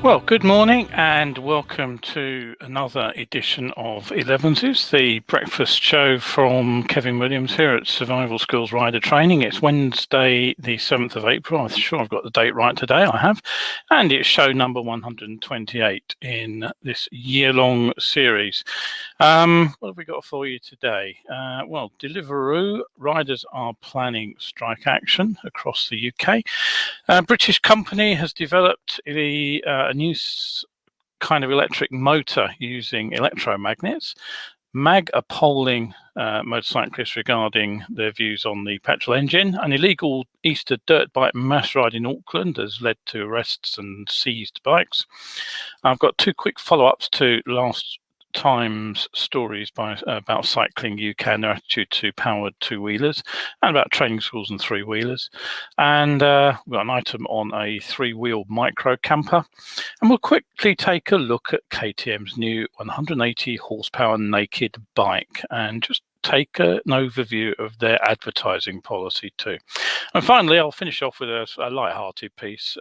Well, good morning and welcome to another edition of Elevenses, the breakfast show from Kevin Williams here at Survival Skills Rider Training. It's Wednesday, the 7th of April. I'm sure I've got the date right today. I have. And it's show number 128 in this year-long series. What have we got for you today? Well, Deliveroo riders are planning strike action across the UK. A British company has developed a new kind of electric motor using electromagnets. MAG are polling motorcyclists regarding their views on the petrol engine. An illegal Easter dirt bike mass ride in Auckland has led to arrests and seized bikes. I've got two quick follow-ups to last times stories about CyclingUK and their attitude to powered two-wheelers, and about training schools and three-wheelers. And we've got an item on a three-wheel micro camper. And we'll quickly take a look at KTM's new 180 horsepower naked bike and just take an overview of their advertising policy too. And finally, I'll finish off with a light-hearted piece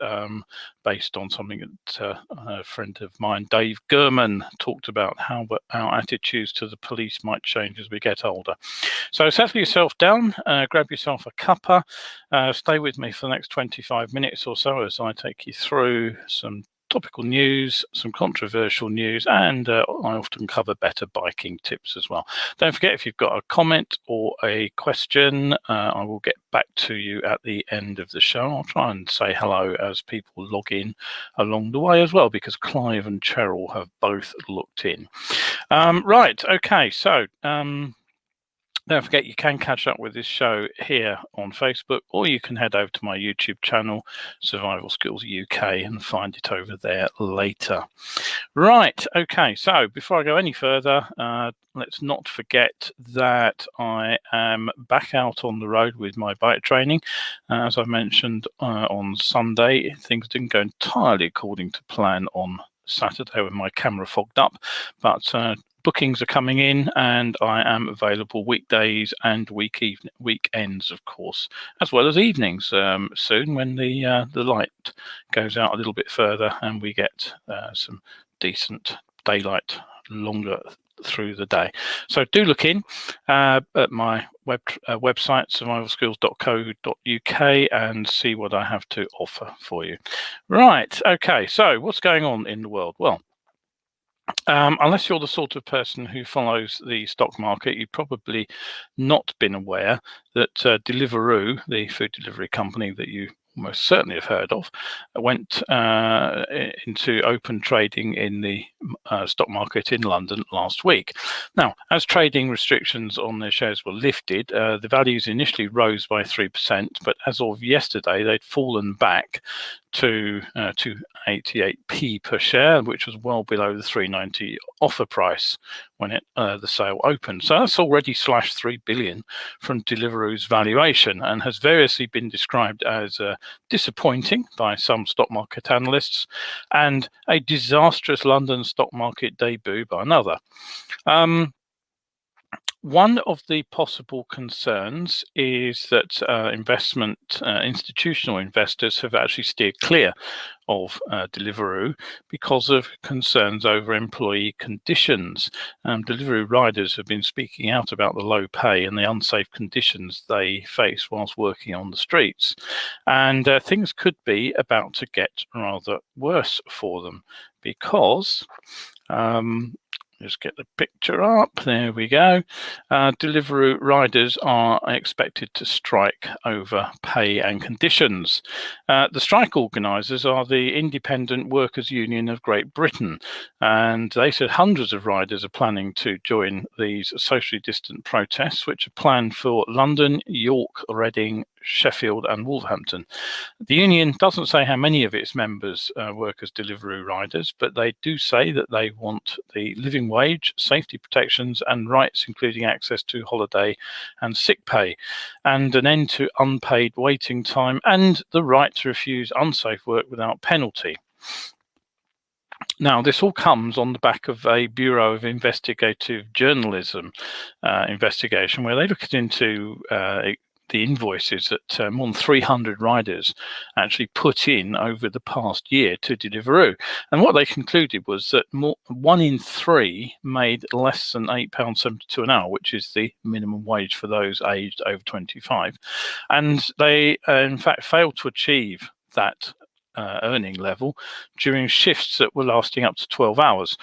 based on something that a friend of mine, Dave Gurman, talked about, how our attitudes to the police might change as we get older. So settle yourself down, grab yourself a cuppa, stay with me for the next 25 minutes or so as I take you through some topical news, some controversial news, and I often cover better biking tips as well. Don't forget, if you've got a comment or a question, I will get back to you at the end of the show. I'll try and say hello as people log in along the way as well, because Clive and Cheryl have both looked in. Right, okay, so don't forget, you can catch up with this show here on Facebook, or you can head over to my YouTube channel, Survival Skills UK, and find it over there later. Right, okay, so before I go any further, let's not forget that I am back out on the road with my bike training. As I mentioned on Sunday, things didn't go entirely according to plan on Saturday when my camera fogged up, but bookings are coming in and I am available weekdays and weekends, of course, as well as evenings soon when the light goes out a little bit further and we get some decent daylight longer through the day. So do look in at my website, survivalskills.co.uk, and see what I have to offer for you. Right, okay, so what's going on in the world? Well, unless you're the sort of person who follows the stock market, you've probably not been aware that Deliveroo, the food delivery company that you most certainly have heard of, went into open trading in the stock market in London last week. Now, as trading restrictions on their shares were lifted, the values initially rose by 3%, but as of yesterday, they'd fallen back to 288p per share, which was well below the 390 offer price when the sale opened. So that's already slashed 3 billion from Deliveroo's valuation, and has variously been described as disappointing by some stock market analysts and a disastrous London stock market debut by another. One of the possible concerns is that institutional investors have actually steered clear of Deliveroo because of concerns over employee conditions. Deliveroo riders have been speaking out about the low pay and the unsafe conditions they face whilst working on the streets. And things could be about to get rather worse for them because just get the picture up. There we go. Deliveroo riders are expected to strike over pay and conditions. The strike organisers are the Independent Workers' Union of Great Britain, and they said hundreds of riders are planning to join these socially distant protests, which are planned for London, York, Reading, Sheffield and Wolverhampton. The union doesn't say how many of its members work as Deliveroo riders, but they do say that they want the living wage, safety protections and rights, including access to holiday and sick pay, and an end to unpaid waiting time, and the right to refuse unsafe work without penalty. Now, this all comes on the back of a Bureau of Investigative Journalism investigation, where they looked into invoices that more than 300 riders actually put in over the past year to Deliveroo. And what they concluded was that 1 in 3 made less than £8.72 an hour, which is the minimum wage for those aged over 25. And they, in fact, failed to achieve that earning level during shifts that were lasting up to 12 hours.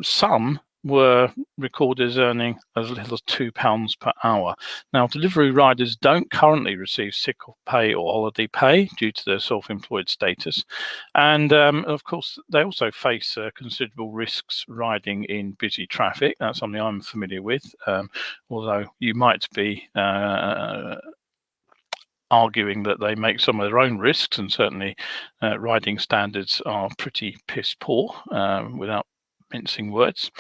Some were recorded as earning as little as £2 per hour. Now, Deliveroo riders don't currently receive sick pay or holiday pay due to their self-employed status. And of course, they also face considerable risks riding in busy traffic. That's something I'm familiar with, although you might be arguing that they make some of their own risks, and certainly riding standards are pretty piss poor, without mincing words.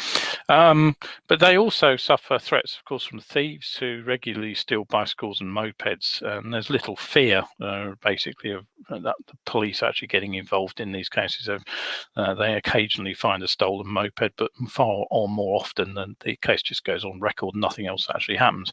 But they also suffer threats, of course, from thieves who regularly steal bicycles and mopeds. And there's little fear, basically, of the police actually getting involved in these cases. They occasionally find a stolen moped, but far or more often than the case just goes on record, nothing else actually happens.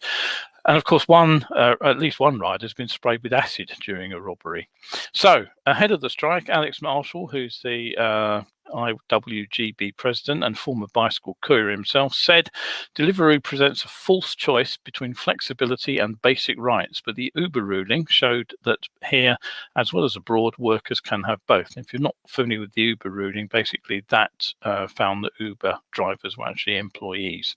And of course, at least one rider has been sprayed with acid during a robbery. So, ahead of the strike, Alex Marshall, who's the IWGB president and former bicycle courier himself, said Deliveroo presents a false choice between flexibility and basic rights, but the Uber ruling showed that here, as well as abroad, workers can have both. If you're not familiar with the Uber ruling, basically that found that Uber drivers were actually employees,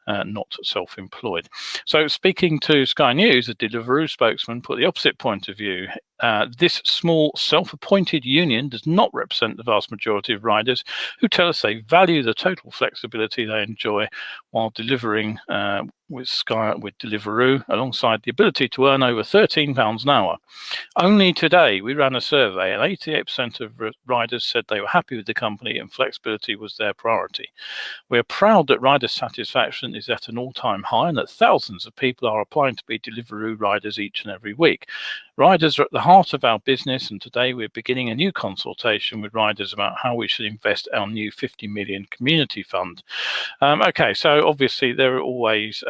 not self-employed. So speaking to Sky News, a Deliveroo spokesman put the opposite point of view. This small self-appointed union does not represent the vast majority of riders who tell us they value the total flexibility they enjoy while delivering with Deliveroo, alongside the ability to earn over £13 an hour. Only today we ran a survey and 88% of riders said they were happy with the company and flexibility was their priority. We are proud that rider satisfaction is at an all-time high and that thousands of people are applying to be Deliveroo riders each and every week. Riders are at the heart of our business, and today we're beginning a new consultation with riders about how we should invest our new 50 million community fund. Okay, so obviously there are always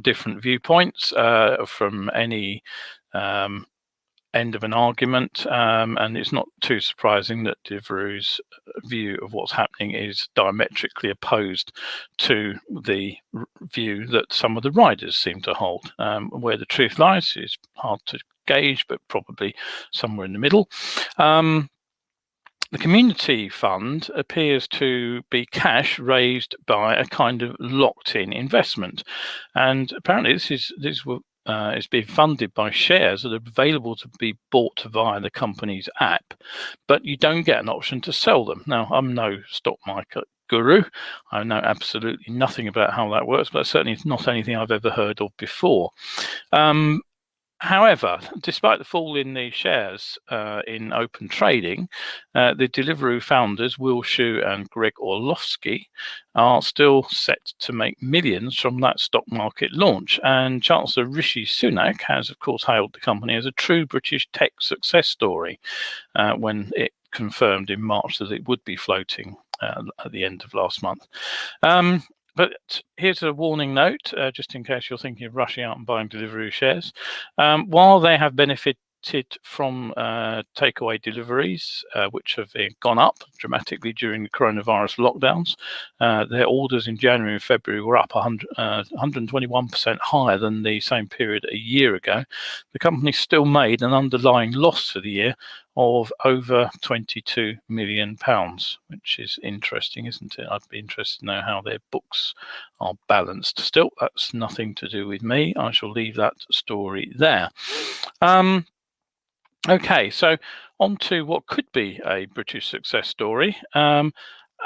different viewpoints from any end of an argument, and it's not too surprising that Deliveroo's view of what's happening is diametrically opposed to the view that some of the riders seem to hold. Where the truth lies is hard to gauge, but probably somewhere in the middle. The community fund appears to be cash raised by a kind of locked-in investment, and apparently this is being funded by shares that are available to be bought via the company's app, but you don't get an option to sell them. Now, I'm no stock market guru. I know absolutely nothing about how that works, but certainly it's not anything I've ever heard of before. However, despite the fall in the shares in open trading, the Deliveroo founders, Will Shu and Greg Orlovsky, are still set to make millions from that stock market launch. And Chancellor Rishi Sunak has, of course, hailed the company as a true British tech success story when it confirmed in March that it would be floating at the end of last month. But here's a warning note, just in case you're thinking of rushing out and buying Deliveroo shares. While they have benefited from takeaway deliveries, which have gone up dramatically during the coronavirus lockdowns, their orders in January and February were up 121% higher than the same period a year ago. The company still made an underlying loss for the year of over £22 million, which is interesting, isn't it? I'd be interested to know how their books are balanced. Still, that's nothing to do with me. I shall leave that story there. Okay, so on to what could be a British success story.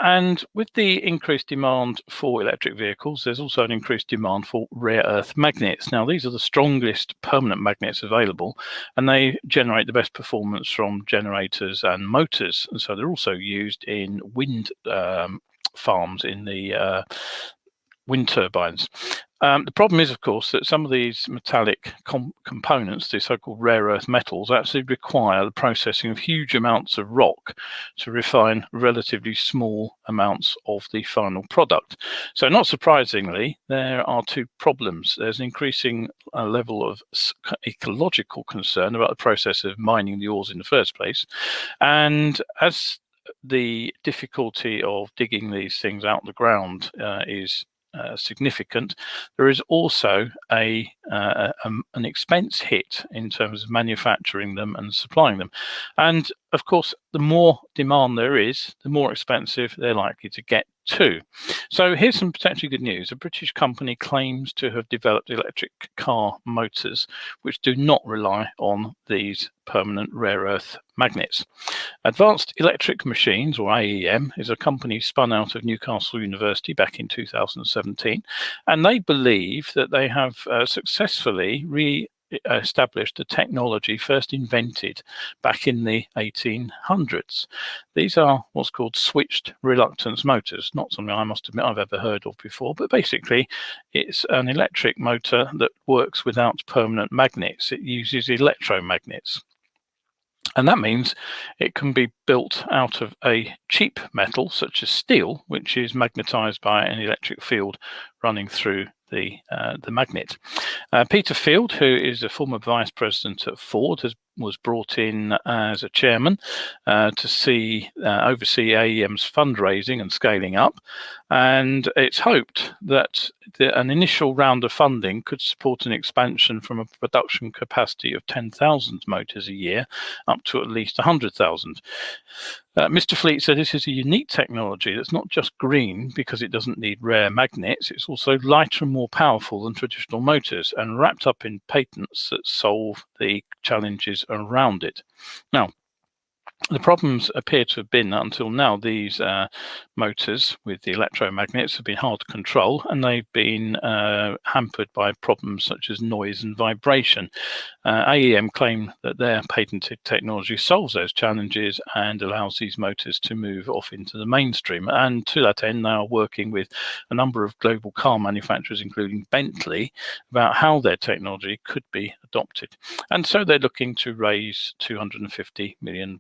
And with the increased demand for electric vehicles, there's also an increased demand for rare earth magnets. Now, these are the strongest permanent magnets available, and they generate the best performance from generators and motors. And so they're also used in wind farms, in the wind turbines. The problem is, of course, that some of these metallic components, the so-called rare earth metals, actually require the processing of huge amounts of rock to refine relatively small amounts of the final product. So not surprisingly, there are two problems. There's an increasing level of ecological concern about the process of mining the ores in the first place. And as the difficulty of digging these things out of the ground is significant, there is also an expense hit in terms of manufacturing them and supplying them. And of course, the more demand there is, the more expensive they're likely to get too. So here's some potentially good news. A British company claims to have developed electric car motors which do not rely on these permanent rare earth magnets. Advanced Electric Machines, or AEM, is a company spun out of Newcastle University back in 2017, and they believe that they have successfully established a technology first invented back in the 1800s. These are what's called switched reluctance motors, not something I must admit I've ever heard of before, but basically it's an electric motor that works without permanent magnets. It uses electromagnets. And that means it can be built out of a cheap metal, such as steel, which is magnetized by an electric field running through the magnet. Peter Field, who is a former vice president at Ford, was brought in as a chairman to oversee AEM's fundraising and scaling up. And it's hoped that an initial round of funding could support an expansion from a production capacity of 10,000 motors a year up to at least 100,000. Mr. Fleet said this is a unique technology that's not just green because it doesn't need rare magnets, it's also lighter and more powerful than traditional motors and wrapped up in patents that solve the challenges around it. Now, the problems appear to have been that until now these motors with the electromagnets have been hard to control, and they've been hampered by problems such as noise and vibration. AEM claim that their patented technology solves those challenges and allows these motors to move off into the mainstream. And to that end, they are working with a number of global car manufacturers, including Bentley, about how their technology could be adopted. And so they're looking to raise £250 million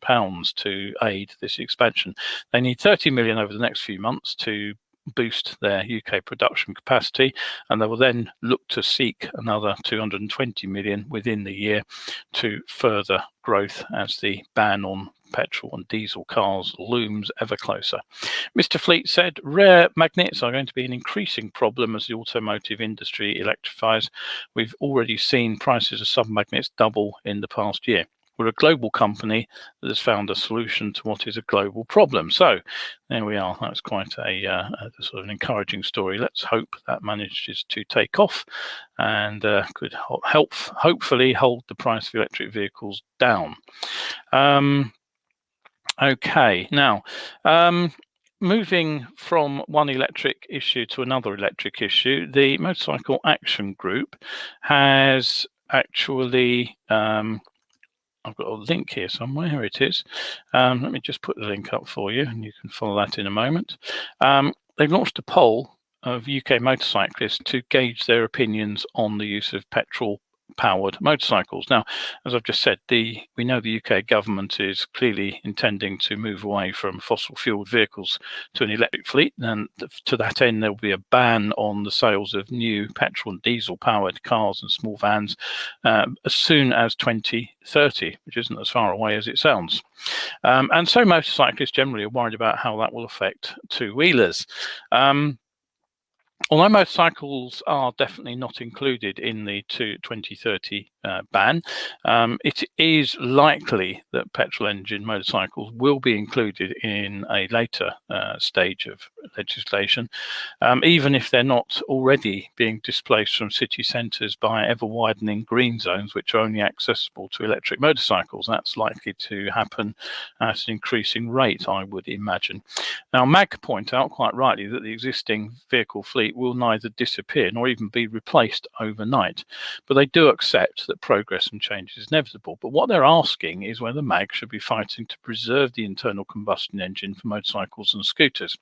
to aid this expansion. They need 30 million over the next few months to boost their UK production capacity, and they will then look to seek another 220 million within the year to further growth as the ban on petrol and diesel cars looms ever closer. Mr. Fleet said rare magnets are going to be an increasing problem as the automotive industry electrifies. We've already seen prices of submagnets double in the past year. We're a global company that has found a solution to what is a global problem. So there we are. That's quite a sort of an encouraging story. Let's hope that manages to take off and could hopefully hold the price of electric vehicles down. Okay, now moving from one electric issue to another electric issue, the Motorcycle Action Group has actually I've got a link here somewhere. Here it is. Let me just put the link up for you, and you can follow that in a moment. They've launched a poll of UK motorcyclists to gauge their opinions on the use of petrol-powered motorcycles. Now, as I've just said, we know the UK government is clearly intending to move away from fossil-fueled vehicles to an electric fleet, and to that end, there will be a ban on the sales of new petrol and diesel-powered cars and small vans as soon as 2030, which isn't as far away as it sounds. And so motorcyclists generally are worried about how that will affect two-wheelers. Although motorcycles are definitely not included in the 2030 ban, it is likely that petrol engine motorcycles will be included in a later stage of legislation, even if they're not already being displaced from city centres by ever widening green zones, which are only accessible to electric motorcycles. That's likely to happen at an increasing rate, I would imagine. Now, MAG point out quite rightly that the existing vehicle fleet will neither disappear nor even be replaced overnight, but they do accept that that progress and change is inevitable. But what they're asking is whether MAG should be fighting to preserve the internal combustion engine for motorcycles and scooters.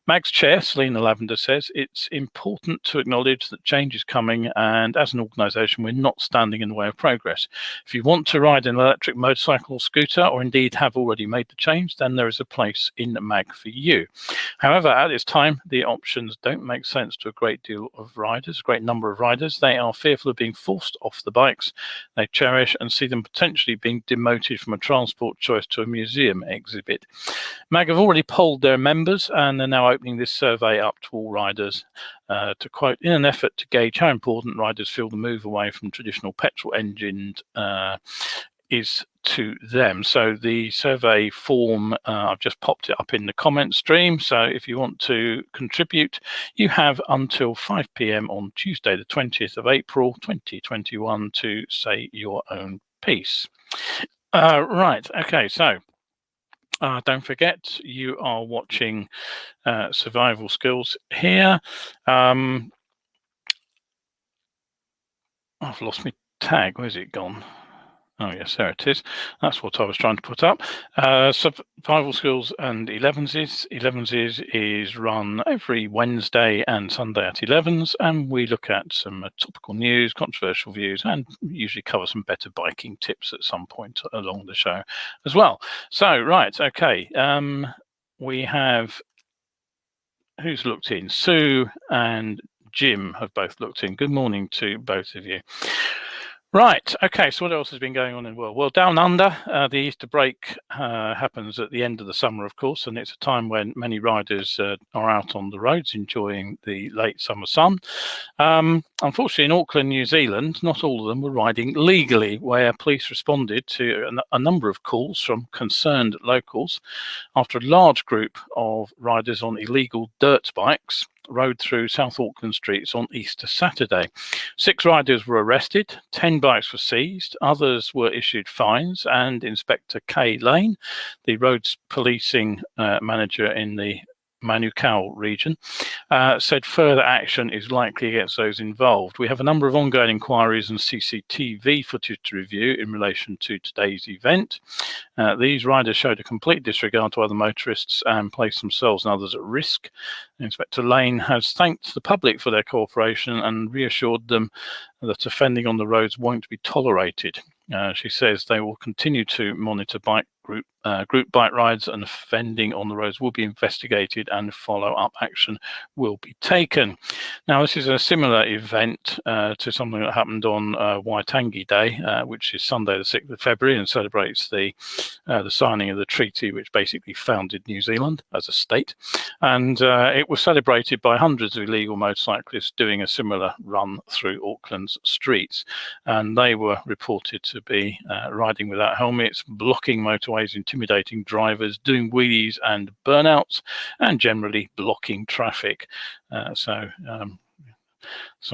MAG's chair, Selena Lavender, says it's important to acknowledge that change is coming, and as an organisation, we're not standing in the way of progress. If you want to ride an electric motorcycle or scooter, or indeed have already made the change, then there is a place in MAG for you. However, at this time, the options don't make sense to a great deal of riders, a great number of riders. They are fearful of being forced off the bikes they cherish and see them potentially being demoted from a transport choice to a museum exhibit. MAG have already polled their members, and they're now opening this survey up to all riders to quote, in an effort to gauge how important riders feel the move away from traditional petrol engined is to them. So the survey form, I've just popped it up in the comment stream. So if you want to contribute, you have until 5 p.m. on Tuesday, the 20th of April, 2021 to say your own piece. Right, okay, so don't forget, you are watching Survival Skills here. I've lost my tag. Where's it gone? Oh, yes, there it is. That's what I was trying to put up. Survival Skills and Elevenses. Elevenses is run every Wednesday and Sunday at 11s, and we look at some topical news, controversial views, and usually cover some better biking tips at some point along the show as well. So, right, okay. We have, who's looked in? Sue and Jim have both looked in. Good morning to both of you. Right, okay, so what else has been going on in the world? Well, down under, the Easter break happens at the end of the summer, of course, and it's a time when many riders are out on the roads enjoying the late summer sun. Unfortunately, in Auckland, New Zealand, not all of them were riding legally, where police responded to a number of calls from concerned locals after a large group of riders on illegal dirt bikes rode through South Auckland streets on Easter Saturday. 6 riders were arrested, 10 bikes were seized, others were issued fines, and Inspector Kay Lane, the roads policing manager in the Manukau region, said further action is likely against those involved. We have a number of ongoing inquiries and CCTV footage to review in relation to today's event. These riders showed a complete disregard to other motorists and placed themselves and others at risk. Inspector Lane has thanked the public for their cooperation and reassured them that offending on the roads won't be tolerated. She says they will continue to monitor group bike rides, and offending on the roads will be investigated and follow-up action will be taken. Now, this is a similar event to something that happened on Waitangi Day, which is Sunday the 6th of February and celebrates the signing of the treaty which basically founded New Zealand as a state. And it was celebrated by hundreds of illegal motorcyclists doing a similar run through Auckland's streets. And they were reported to be riding without helmets, blocking motorways, intimidating drivers, doing wheelies and burnouts, and generally blocking traffic. Some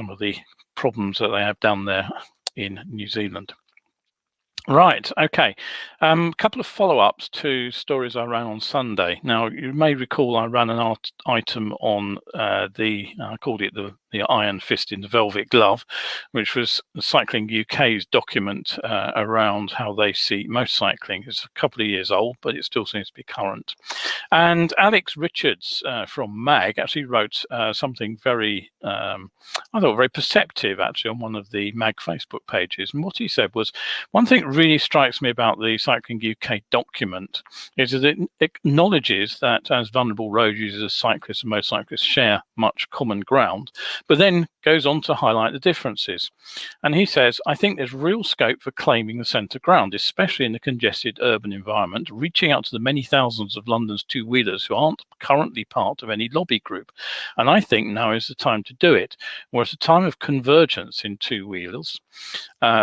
of the problems that they have down there in New Zealand. Right, okay. Couple of follow-ups to stories I ran on Sunday. Now, you may recall I ran an item on I called it the Iron Fist in the Velvet Glove, which was CyclingUK's document around how they see motorcycling. It's a couple of years old, but it still seems to be current. And Alex Richards from MAG actually wrote something very, I thought very perceptive actually on one of the MAG Facebook pages. And what he said was, one thing that really strikes me about the CyclingUK document is that it acknowledges that as vulnerable road users, cyclists and motorcyclists share much common ground, but then goes on to highlight the differences. And he says, I think there's real scope for claiming the centre ground, especially in the congested urban environment, reaching out to the many thousands of London's two-wheelers who aren't currently part of any lobby group. And I think now is the time to do it. We're at a time of convergence in two-wheelers,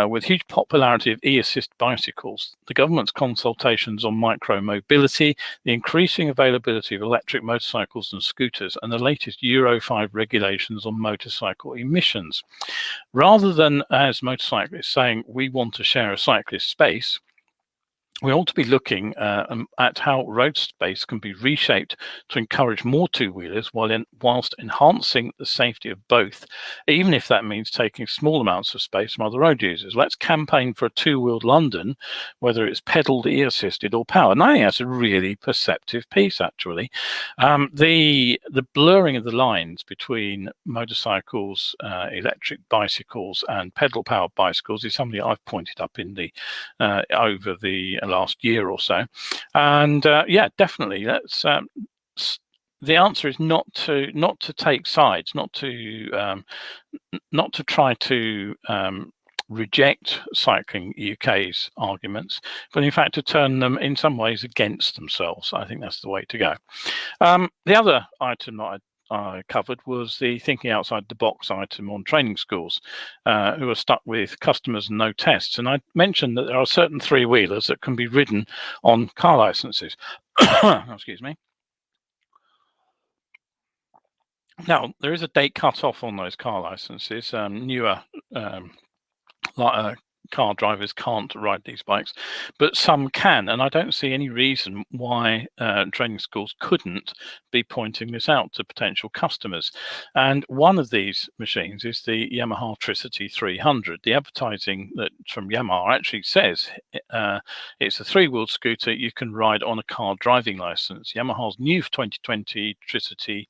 with huge popularity of e-assist bicycles, the government's consultations on micro-mobility, the increasing availability of electric motorcycles and scooters, and the latest Euro 5 regulations on motorcycle emissions. Rather than, as motorcyclists, saying we want to share a cyclist space, we ought to be looking at how road space can be reshaped to encourage more two-wheelers whilst enhancing the safety of both, even if that means taking small amounts of space from other road users. Let's campaign for a two-wheeled London, whether it's pedalled, e-assisted or powered. And I think that's a really perceptive piece, actually. The blurring of the lines between motorcycles, electric bicycles and pedal-powered bicycles is something I've pointed up in the over the last year or so, and yeah, definitely. That's the answer is not to take sides, not to try to reject Cycling UK's arguments, but in fact to turn them in some ways against themselves. I think that's the way to go. The other item that I covered was the thinking outside the box item on training schools who are stuck with customers and no tests. And I mentioned that there are certain three-wheelers that can be ridden on car licenses. Excuse me. Now, there is a date cut off on those car licenses. Newer car drivers can't ride these bikes, but some can, and I don't see any reason why training schools couldn't be pointing this out to potential customers. And one of these machines is the Yamaha Tricity 300. The advertising that from Yamaha actually says it's a three-wheeled scooter you can ride on a car driving license. Yamaha's new 2020 Tricity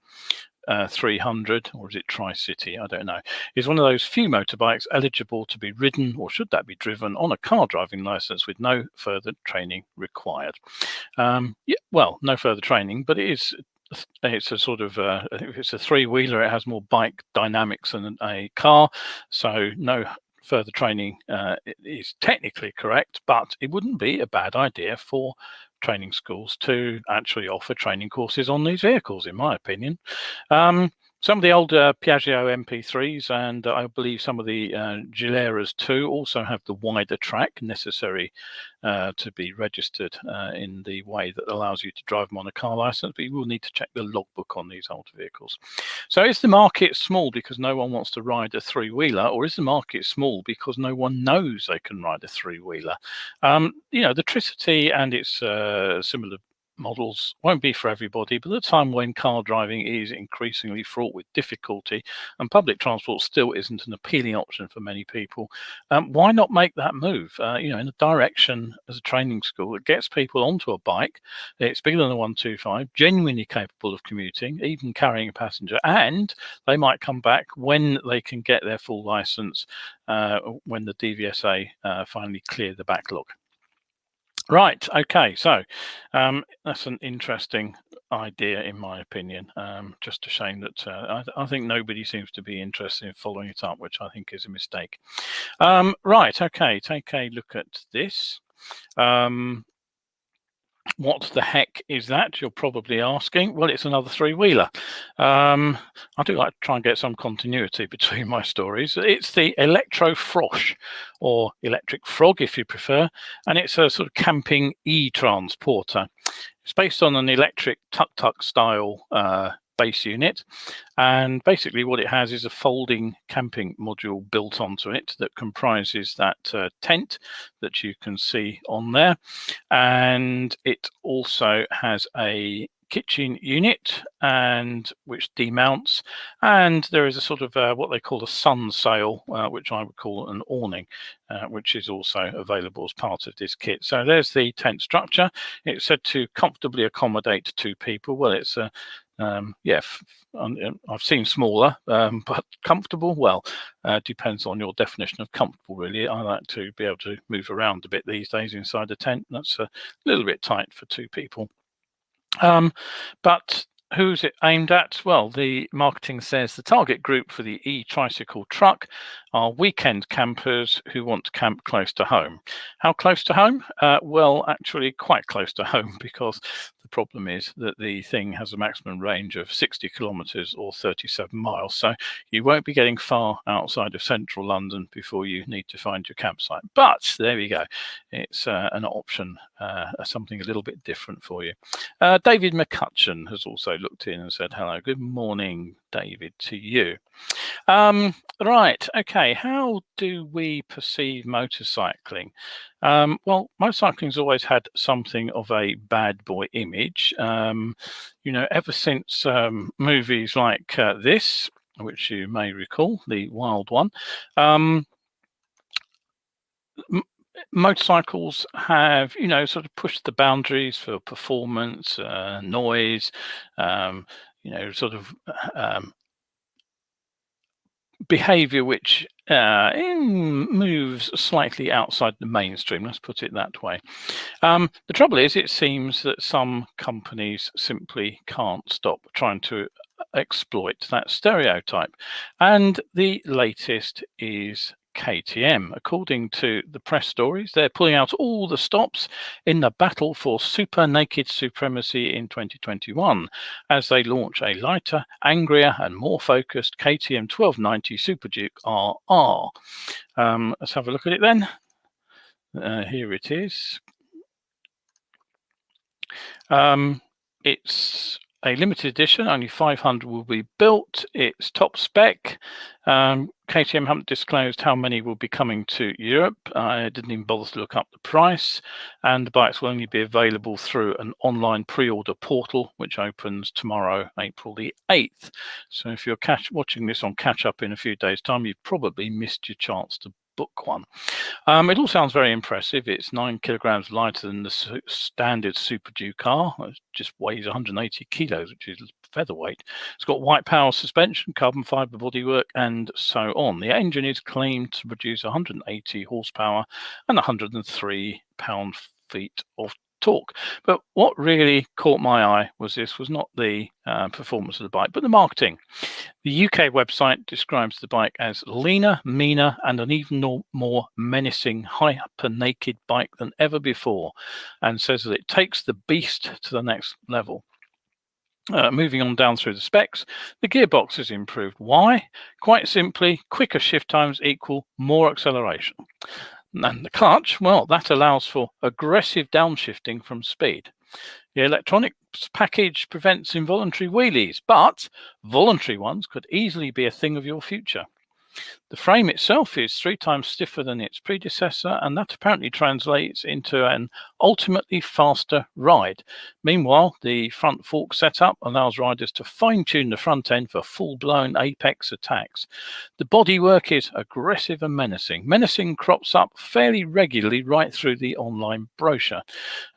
300, or is it Tri-City? I don't know. Is one of those few motorbikes eligible to be ridden, or should that be driven, on a car driving license with no further training required. Yeah, well, no further training, but it's a sort of if it's a three-wheeler, it has more bike dynamics than a car, so no further training is technically correct, but it wouldn't be a bad idea for training schools to actually offer training courses on these vehicles, in my opinion. Some of the older Piaggio MP3s and I believe some of the Gileras too also have the wider track necessary to be registered in the way that allows you to drive them on a car license, but you will need to check the logbook on these older vehicles. So is the market small because no one wants to ride a three-wheeler, or is the market small because no one knows they can ride a three-wheeler? You know, the Tricity and its similar models won't be for everybody, but at a time when car driving is increasingly fraught with difficulty and public transport still isn't an appealing option for many people, why not make that move, you know, in a direction as a training school that gets people onto a bike, it's bigger than a 125, genuinely capable of commuting, even carrying a passenger, and they might come back when they can get their full license when the DVSA finally clear the backlog. Right, okay, so that's an interesting idea in my opinion. Just a shame that I think nobody seems to be interested in following it up, which I think is a mistake. Right, okay, take a look at this. What the heck is that, you're probably asking? Well, it's another three-wheeler. I do like to try and get some continuity between my stories. It's the Electro-Frosh, or electric frog if you prefer, and it's a sort of camping e-transporter. It's based on an electric tuk-tuk style base unit, and basically what it has is a folding camping module built onto it that comprises that tent that you can see on there, and it also has a kitchen unit and which demounts, and there is a sort of what they call a sun sail, which I would call an awning, which is also available as part of this kit. So there's the tent structure. It's said to comfortably accommodate two people. Well, it's a yeah, I've seen smaller, but comfortable, well, depends on your definition of comfortable, really. I like to be able to move around a bit these days inside the tent. That's a little bit tight for two people. But who's it aimed at? Well, the marketing says the target group for the e-tricycle truck are weekend campers who want to camp close to home. How close to home? Well, actually quite close to home, because the problem is that the thing has a maximum range of 60 kilometres or 37 miles. So you won't be getting far outside of central London before you need to find your campsite. But there we go. It's an option, something a little bit different for you. David McCutcheon has also looked in and said hello. Good morning, David, to you. Right, okay, how do we perceive motorcycling? Well, motorcycling's always had something of a bad boy image. Ever since movies like this, which you may recall, the Wild One, motorcycles have, sort of pushed the boundaries for performance, noise, behavior which moves slightly outside the mainstream, let's put it that way. The trouble is, it seems that some companies simply can't stop trying to exploit that stereotype. And the latest is KTM. According to the press stories, they're pulling out all the stops in the battle for super naked supremacy in 2021 as they launch a lighter, angrier and more focused KTM 1290 Super Duke RR. Let's have a look at it then. Here it is. It's a limited edition, only 500 will be built. It's top spec. KTM haven't disclosed how many will be coming to Europe. I didn't even bother to look up the price, and the bikes will only be available through an online pre-order portal, which opens tomorrow, April the 8th. So if you're watching this on catch up in a few days' time, you've probably missed your chance to book one. It all sounds very impressive. It's 9 kilograms lighter than the standard Super Duke car. It just weighs 180 kilos, which is featherweight. It's got white power suspension, carbon fiber bodywork, and so on. The engine is claimed to produce 180 horsepower and 103 pound-feet of torque. But what really caught my eye was not the performance of the bike, but the marketing. The UK website describes the bike as leaner, meaner, and an even more menacing hyper-naked bike than ever before, and says that it takes the beast to the next level. Moving on down through the specs, the gearbox is improved. Why? Quite simply, quicker shift times equal more acceleration. And the clutch, well, that allows for aggressive downshifting from speed. The electronics package prevents involuntary wheelies, but voluntary ones could easily be a thing of your future. The frame itself is 3 times stiffer than its predecessor, and that apparently translates into an ultimately faster ride. Meanwhile, the front fork setup allows riders to fine-tune the front end for full-blown apex attacks. The bodywork is aggressive and menacing. Menacing crops up fairly regularly right through the online brochure.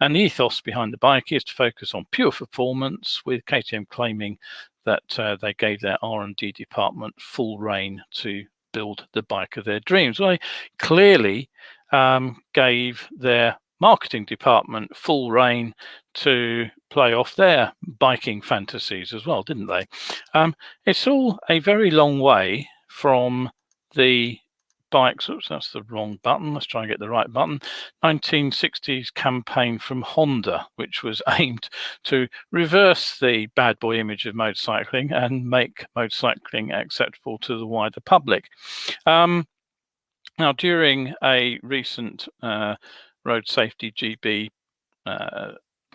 And the ethos behind the bike is to focus on pure performance, with KTM claiming that they gave their R&D department full rein to build the bike of their dreams. Well, they clearly gave their marketing department full rein to play off their biking fantasies as well, didn't they? It's all a very long way from the bikes. Oops, that's the wrong button. Let's try and get the right button. 1960s campaign from Honda, which was aimed to reverse the bad boy image of motorcycling and make motorcycling acceptable to the wider public. Now, during a recent Road Safety GB,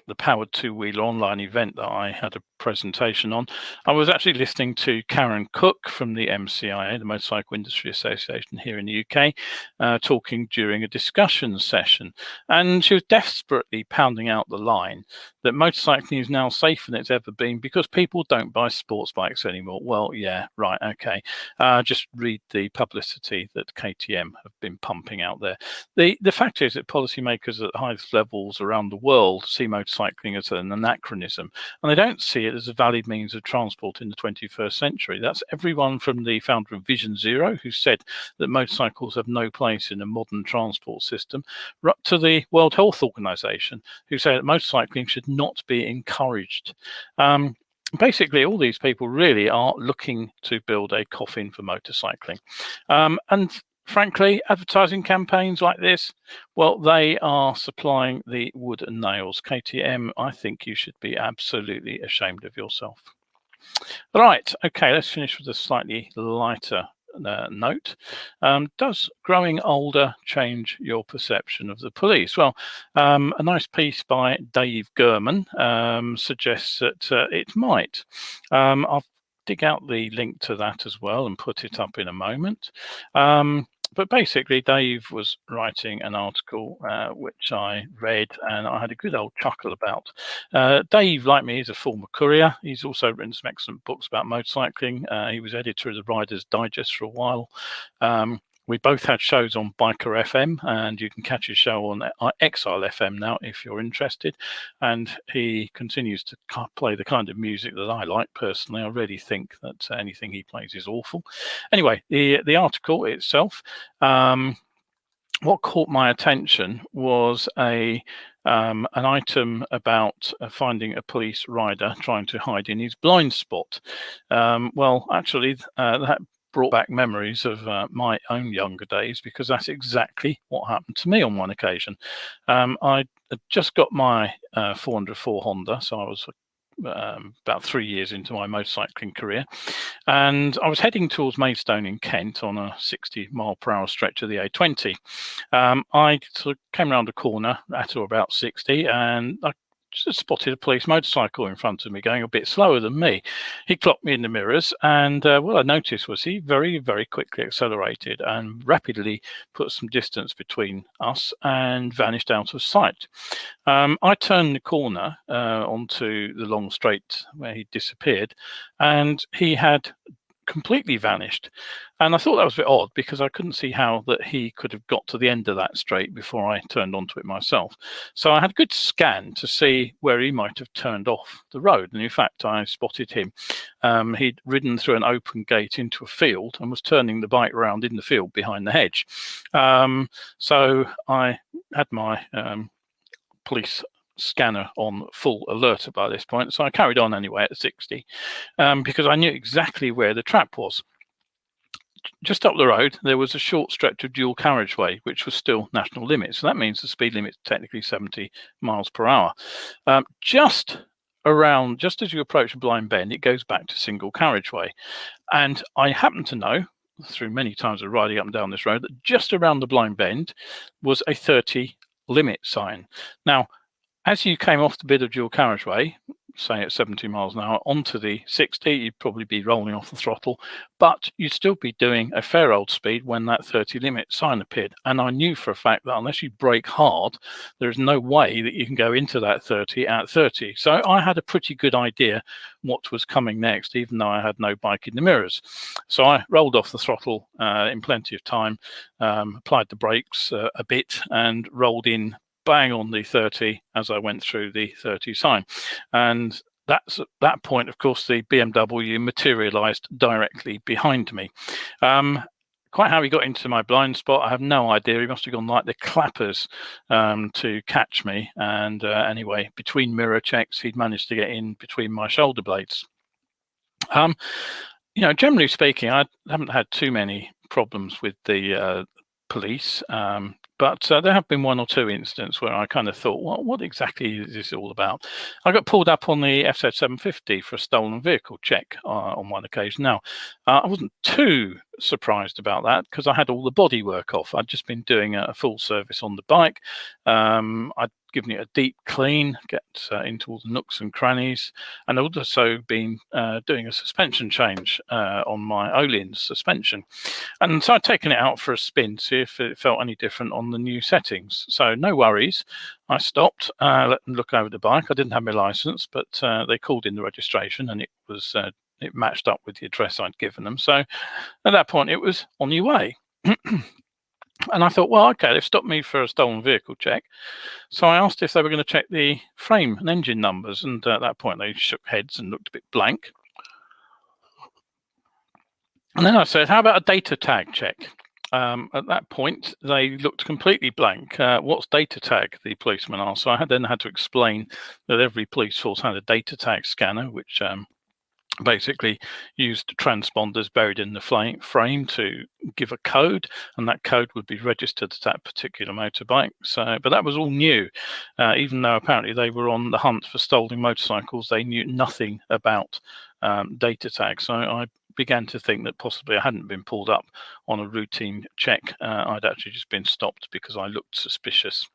the powered two-wheeler online event that I had a presentation on, I was actually listening to Karen Cook from the MCIA, the Motorcycle Industry Association here in the UK, talking during a discussion session, and she was desperately pounding out the line that motorcycling is now safer than it's ever been because people don't buy sports bikes anymore. Well, yeah, right, okay. Just read the publicity that KTM have been pumping out there. The fact is that policymakers at the highest levels around the world see motorcycling as an anachronism, and they don't see it as a valid means of transport in the 21st century. That's everyone from the founder of Vision Zero, who said that motorcycles have no place in a modern transport system, right to the World Health Organization, who say that motorcycling should not be encouraged. Basically, all these people really are looking to build a coffin for motorcycling. And frankly, advertising campaigns like this, well, they are supplying the wood and nails. KTM, I think you should be absolutely ashamed of yourself. Right, okay, let's finish with a slightly lighter note. Does growing older change your perception of the police? Well, a nice piece by Dave Gurman suggests that it might. I'll dig out the link to that as well and put it up in a moment. But basically, Dave was writing an article which I read and I had a good old chuckle about. Dave, like me, is a former courier. He's also written some excellent books about motorcycling. He was editor of the Riders Digest for a while. We both had shows on Biker FM, and you can catch his show on Exile FM now if you're interested. And he continues to play the kind of music that I like personally. I really think that anything he plays is awful. Anyway, the article itself, what caught my attention was an item about finding a police rider trying to hide in his blind spot. Well, actually, that brought back memories of my own younger days, because that's exactly what happened to me on one occasion. I had just got my 404 Honda, so I was about 3 years into my motorcycling career, and I was heading towards Maidstone in Kent on a 60-mile-per-hour stretch of the A20. I sort of came around a corner at or about 60, and I just spotted a police motorcycle in front of me going a bit slower than me. He clocked me in the mirrors, and what I noticed was he very, very quickly accelerated and rapidly put some distance between us and vanished out of sight. I turned the corner onto the long straight where he disappeared, and he had completely vanished. And I thought that was a bit odd, because I couldn't see how that he could have got to the end of that straight before I turned onto it myself. So I had a good scan to see where he might have turned off the road. And in fact, I spotted him. He'd ridden through an open gate into a field and was turning the bike around in the field behind the hedge. So I had my police scanner on full alert by this point, so I carried on anyway at 60, because I knew exactly where the trap was. Just up the road there was a short stretch of dual carriageway which was still national limit, so that means the speed limit is technically 70 miles per hour. Just as you approach a blind bend, it goes back to single carriageway, and I happen to know through many times of riding up and down this road that just around the blind bend was a 30 limit sign. Now, as you came off the bit of dual carriageway, say at 70 miles an hour, onto the 60, you'd probably be rolling off the throttle, but you'd still be doing a fair old speed when that 30 limit sign appeared. And I knew for a fact that unless you brake hard, there's no way that you can go into that 30 at 30. So I had a pretty good idea what was coming next, even though I had no bike in the mirrors. So I rolled off the throttle in plenty of time, applied the brakes a bit, and rolled in bang on the 30 as I went through the 30 sign. And that's at that point, of course, the BMW materialized directly behind me. Quite how he got into my blind spot, I have no idea. He must have gone like the clappers to catch me. And anyway, between mirror checks, he'd managed to get in between my shoulder blades. Generally speaking, I haven't had too many problems with the police. But there have been one or two incidents where I kind of thought, well, what exactly is this all about? I got pulled up on the FZ 750 for a stolen vehicle check on one occasion. Now, I wasn't too surprised about that because I had all the bodywork off. I'd just been doing a full service on the bike. I'd given it a deep clean, get into all the nooks and crannies, and I'd also been doing a suspension change on my Öhlins suspension. And so I'd taken it out for a spin, see if it felt any different on the new settings. So no worries. I stopped, let them look over the bike. I didn't have my license, but they called in the registration, and it matched up with the address I'd given them. So at that point, it was on your way. And I thought, well, okay, they've stopped me for a stolen vehicle check. So I asked if they were going to check the frame and engine numbers. And at that point, they shook heads and looked a bit blank. And then I said, how about a data tag check? At that point, they looked completely blank. What's data tag? The policeman asked. So I then had to explain that every police force had a data tag scanner, which basically used transponders buried in the frame to give a code, and that code would be registered to that particular motorbike. So, but that was all new. Even though apparently they were on the hunt for stolen motorcycles, they knew nothing about data tags. So I began to think that possibly I hadn't been pulled up on a routine check. I'd actually just been stopped because I looked suspicious.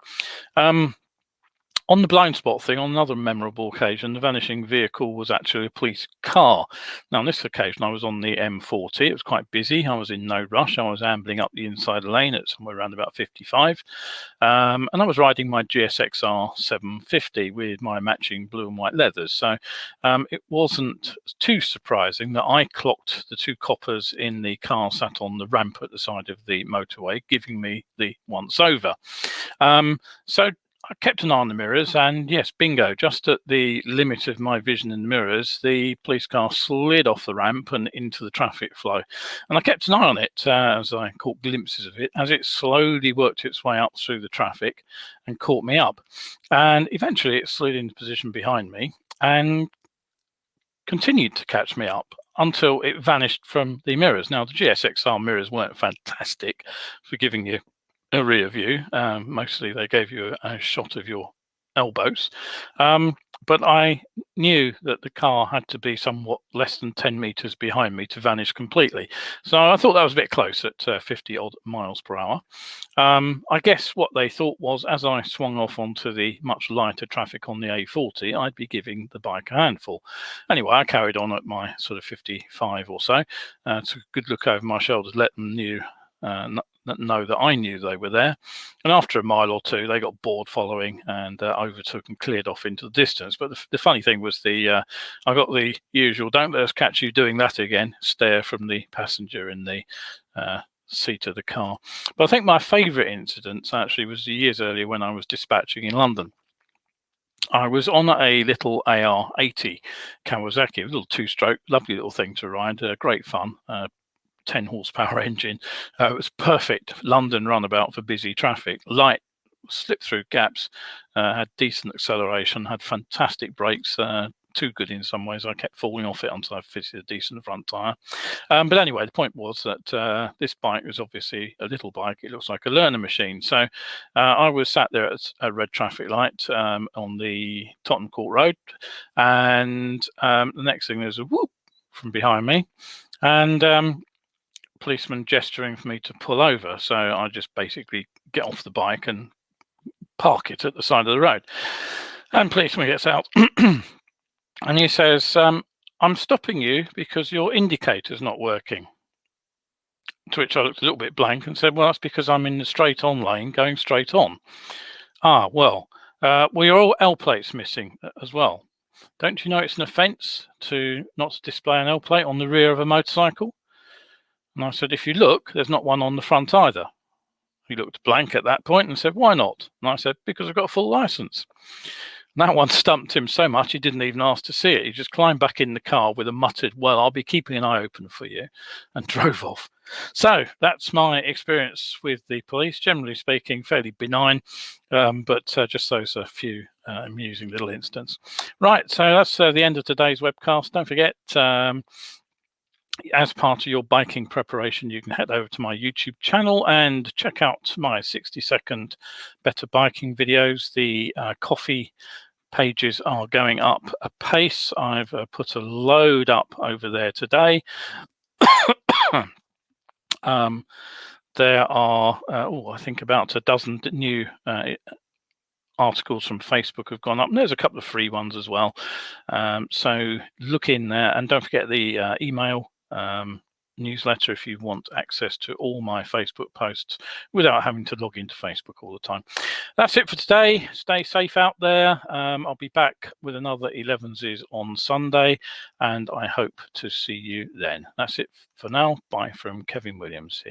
On the blind spot thing, on another memorable occasion, the vanishing vehicle was actually a police car. Now, on this occasion, I was on the M40. It was quite busy. I was in no rush. I was ambling up the inside lane at somewhere around about 55. And I was riding my GSXR 750 with my matching blue and white leathers. So it wasn't too surprising that I clocked the two coppers in the car sat on the ramp at the side of the motorway, giving me the once over. So I kept an eye on the mirrors, and yes, bingo, just at the limit of my vision in the mirrors, the police car slid off the ramp and into the traffic flow. And I kept an eye on it as I caught glimpses of it, as it slowly worked its way up through the traffic and caught me up. And eventually it slid into position behind me and continued to catch me up until it vanished from the mirrors. Now, the GSXR mirrors weren't fantastic for giving you a rear view. Mostly they gave you a shot of your elbows, but I knew that the car had to be somewhat less than 10 meters behind me to vanish completely. So I thought that was a bit close at 50 odd miles per hour. I guess what they thought was, as I swung off onto the much lighter traffic on the A40, I'd be giving the bike a handful. Anyway, I carried on at my sort of 55 or so, took a good look over my shoulder, let them know that I knew they were there. And after a mile or two, they got bored following and overtook and cleared off into the distance. But the funny thing was I got the usual "don't let us catch you doing that again" stare from the passenger in the seat of the car. But I think my favourite incident actually was years earlier when I was dispatching in London. I was on a little AR80 Kawasaki, a little two-stroke, lovely little thing to ride, great fun. 10 horsepower engine. It was perfect London runabout for busy traffic. Light, slipped through gaps, had decent acceleration, had fantastic brakes, too good in some ways. I kept falling off it until I fitted a decent front tyre. But anyway, the point was that this bike was obviously a little bike. It looks like a learner machine. So I was sat there at a red traffic light on the Tottenham Court Road, and the next thing, there's a whoop from behind me, and policeman gesturing for me to pull over. So I just basically get off the bike and park it at the side of the road. And policeman gets out and he says, "I'm stopping you because your indicator's not working." To which I looked a little bit blank and said, "Well, that's because I'm in the straight on lane going straight on." "Ah, well, your all L plate's missing as well. Don't you know it's an offence to not display an L plate on the rear of a motorcycle?" And I said, "If you look, there's not one on the front either." He looked blank at that point and said, "Why not?" And I said, "Because I've got a full license." And that one stumped him so much he didn't even ask to see it. He just climbed back in the car with a muttered, "Well, I'll be keeping an eye open for you," and drove off. So that's my experience with the police. Generally speaking, fairly benign, but just those a few amusing little incidents. Right, so that's the end of today's webcast. Don't forget, as part of your biking preparation, you can head over to my YouTube channel and check out my 60-second better biking videos. The coffee pages are going up a pace. I've put a load up over there today. There are, I think about a dozen new articles from Facebook have gone up, and there's a couple of free ones as well. So look in there, and don't forget the email newsletter if you want access to all my Facebook posts without having to log into Facebook all the time. That's it for today. Stay safe out there. I'll be back with another Elevenses on Sunday, and I hope to see you then. That's it for now. Bye from Kevin Williams here.